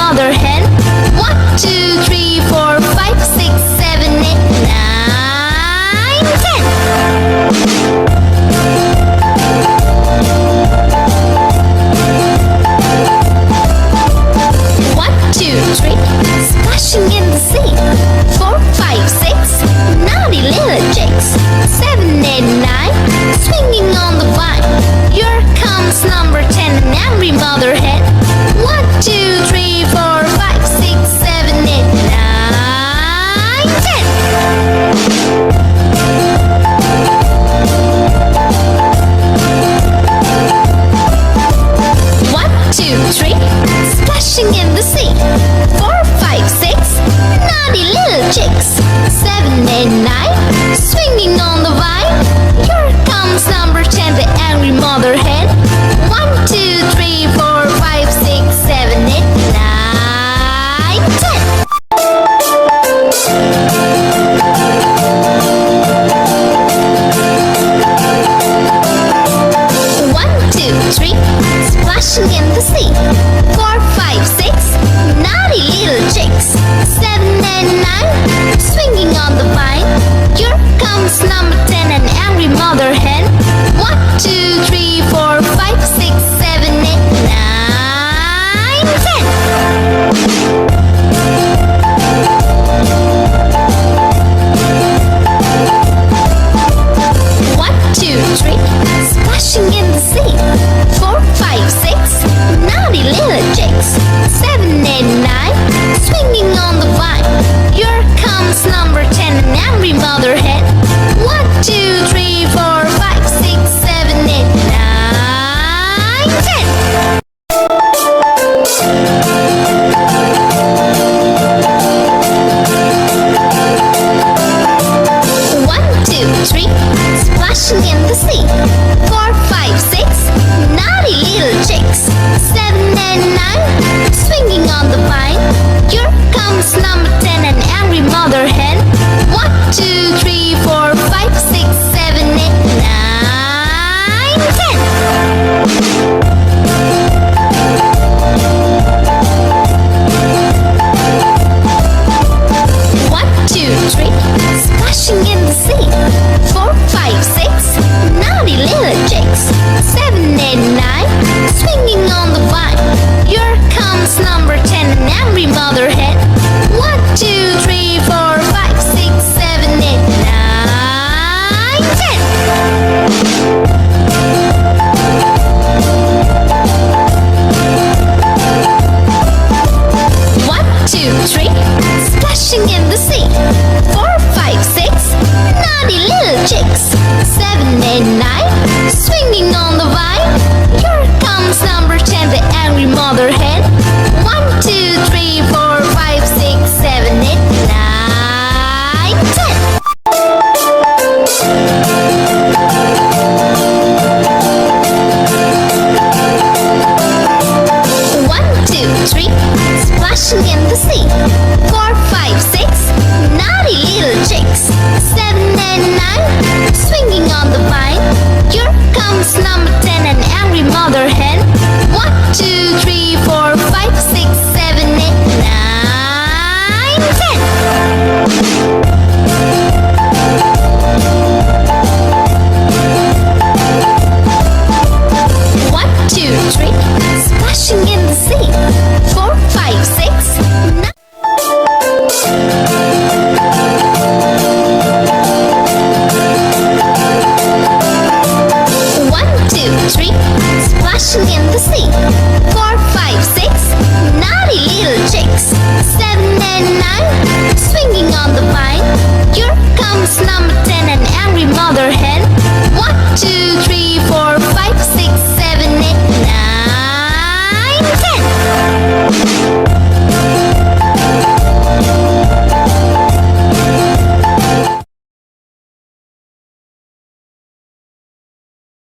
mother hen. 1, 2, 3, 4, 5, 6, 7, 8, 9, 10. 1, 2, 3, splashing in the sea. 4, 5, 6, naughty little chicks. 7, 8, 9, swinging on the vine. Here comes number 10, an angry mother hen. 1, 2, 3, 4, 5, 6, 7, 8, 9, 10. 1, 2, 3, splashing in the sea. 4, 5, 6, naughty little chicks. 7, 8, 9, swinging on the vine. Here comes number 10, the angry mother hen. 1, 2, 3, 4, 5, 6, 7, 8, 9, 10. 1, 2, 3, splashing in the sea. 4, 5, 6, naughty little chicks. 7, 8, 9, swinging on the vine. Here comes number 10, an angry mother hen. 1, 2, 3, 4, 5, 6, 7, 8, 9, 10. 1, 2, 3, splashing in the sea. 4, 5, 6, naughty little chicks. 7, 8, 9, swinging on the vine. Here comes number 10, an angry mother hen. 1, 2, 3, 4, 5, 6, 7, 8, 9, 10. 1, 2, 3, splashing in the sea. 4, 5, 6, naughty little chicks. 7, 8, 9, swinging on the vine. Here comes number 10, an angry mother hen. 1, 2, 3, 4, 5, 6, 7, 8, 9, 10. 1, 2, 3, splashing in the sea. 4, 5, 6, naughty little chicks. 7, 8, 9, swinging on the vine. Here comes number 10, an angry mother hen. 1, 2, 3, 4, 5, 6, 7, 8, 9, 10. 1, 2, 3, splashing in the sea. 4, 5, 6, naughty little chicks. 7, 8, 9, swinging on the vine. Here comes number 10, the angry mother hen. 1, 2, 3, 4, 5, 6, 7, 8, 9, 10. 1, 2, 3, splashing in the sea. 4, 5, 6, naughty little chicks. 7, 8, 9, swinging on the vine. Here comes number 10, an angry mother hen. 1, 2, 3, 4, 5, 6, 7, 8, 9, 10. 1, 2, 3, splashing in the sea. 4, 5, 6, 9. 1, 2, 3, splashing in the sea.